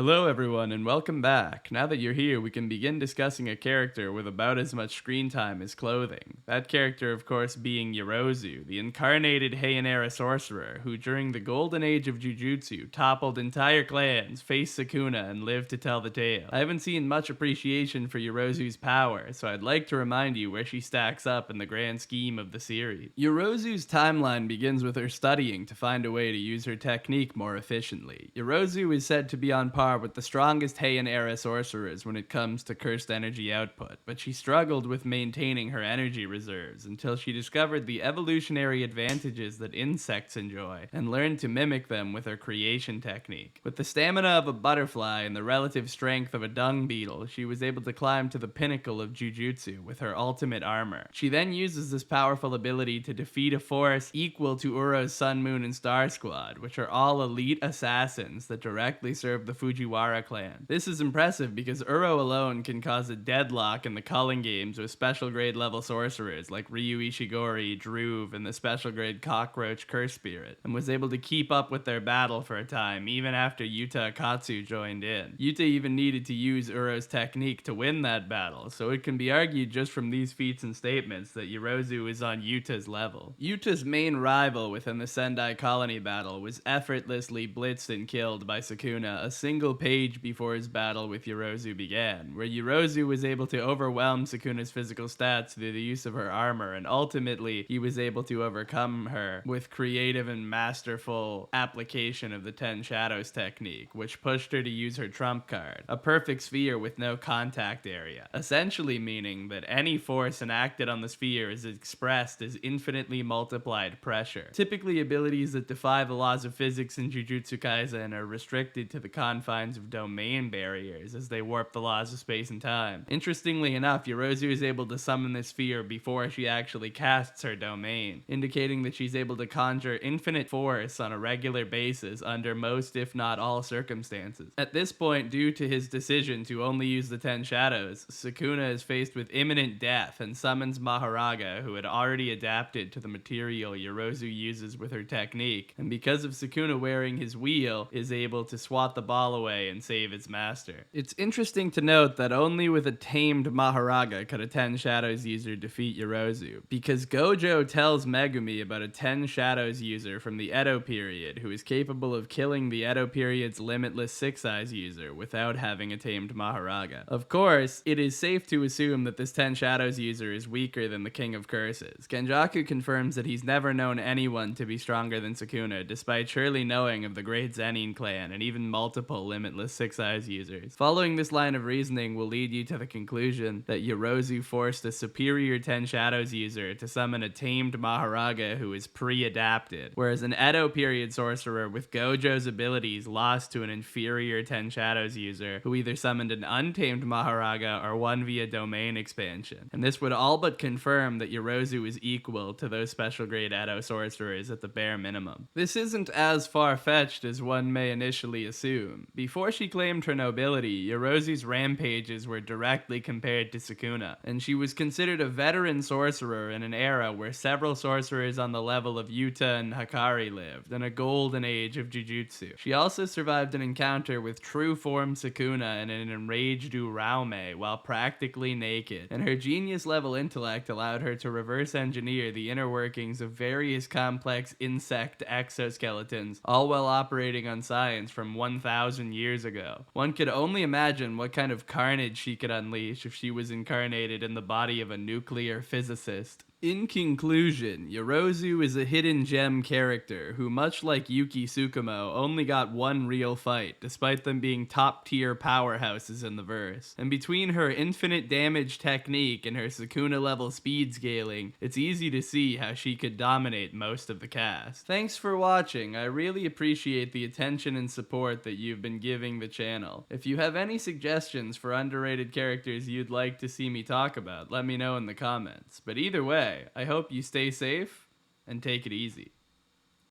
Hello, everyone, and welcome back. Now that you're here, we can begin discussing a character with about as much screen time as clothing. That character, of course, being Yorozu, the incarnated Heian era sorcerer who, during the golden age of Jujutsu, toppled entire clans, faced Sukuna, and lived to tell the tale. I haven't seen much appreciation for Yorozu's power, so I'd like to remind you where she stacks up in the grand scheme of the series. Yorozu's timeline begins with her studying to find a way to use her technique more efficiently. Yorozu is said to be on par with the strongest Heian era sorcerers when it comes to cursed energy output, but she struggled with maintaining her energy reserves until she discovered the evolutionary advantages that insects enjoy and learned to mimic them with her creation technique. With the stamina of a butterfly and the relative strength of a dung beetle, she was able to climb to the pinnacle of Jujutsu with her ultimate armor. She then uses this powerful ability to defeat a force equal to Uro's Sun, Moon, and Star Squad, which are all elite assassins that directly serve the Fujiwara clan. This is impressive because Uro alone can cause a deadlock in the culling games with special grade level sorcerers like Ryu Ishigori, Druve, and the special grade Cockroach Curse Spirit, and was able to keep up with their battle for a time even after Yuta Akatsu joined in. Yuta even needed to use Uro's technique to win that battle, so it can be argued just from these feats and statements that Yorozu is on Yuta's level. Yuta's main rival within the Sendai colony battle was effortlessly blitzed and killed by Sukuna a single page before his battle with Yorozu began, where Yorozu was able to overwhelm Sukuna's physical stats through the use of her armor, and ultimately he was able to overcome her with creative and masterful application of the 10 Shadows technique, which pushed her to use her trump card, a perfect sphere with no contact area, essentially meaning that any force enacted on the sphere is expressed as infinitely multiplied pressure. Typically, abilities that defy the laws of physics in Jujutsu Kaisen are restricted to the confines of domain barriers as they warp the laws of space and time. Interestingly enough, Yorozu is able to summon the sphere before she actually casts her domain, indicating that she's able to conjure infinite force on a regular basis under most if not all circumstances. At this point, due to his decision to only use the 10 Shadows, Sukuna is faced with imminent death and summons Maharaga, who had already adapted to the material Yorozu uses with her technique, and because of Sukuna wearing his wheel, is able to swat the ball away and save its master. It's interesting to note that only with a tamed Maharaga could a 10 Shadows user defeat Yorozu, because Gojo tells Megumi about a 10 Shadows user from the Edo period who is capable of killing the Edo period's limitless Six Eyes user without having a tamed Maharaga. Of course, it is safe to assume that this 10 Shadows user is weaker than the King of Curses. Genjaku confirms that he's never known anyone to be stronger than Sukuna, despite surely knowing of the Great Zenin clan and even multiple limitless Six Eyes users. Following this line of reasoning will lead you to the conclusion that Yorozu forced a superior 10 Shadows user to summon a tamed Maharaga who is pre-adapted, whereas an Edo period sorcerer with Gojo's abilities lost to an inferior 10 Shadows user who either summoned an untamed Maharaga or one via domain expansion. And this would all but confirm that Yorozu is equal to those special grade Edo sorcerers at the bare minimum. This isn't as far-fetched as one may initially assume. Before she claimed her nobility, Yorozu's rampages were directly compared to Sukuna, and she was considered a veteran sorcerer in an era where several sorcerers on the level of Yuta and Hakari lived, in a golden age of Jujutsu. She also survived an encounter with true form Sukuna and an enraged Uraume while practically naked, and her genius level intellect allowed her to reverse engineer the inner workings of various complex insect exoskeletons, all while operating on science from 1,000 years ago. One could only imagine what kind of carnage she could unleash if she was incarnated in the body of a nuclear physicist. In conclusion, Yorozu is a hidden gem character who, much like Yuki Tsukumo, only got one real fight, despite them being top-tier powerhouses in the verse. And between her infinite damage technique and her Sukuna-level speed scaling, it's easy to see how she could dominate most of the cast. Thanks for watching. I really appreciate the attention and support that you've been giving the channel. If you have any suggestions for underrated characters you'd like to see me talk about, let me know in the comments. But either way, I hope you stay safe and take it easy.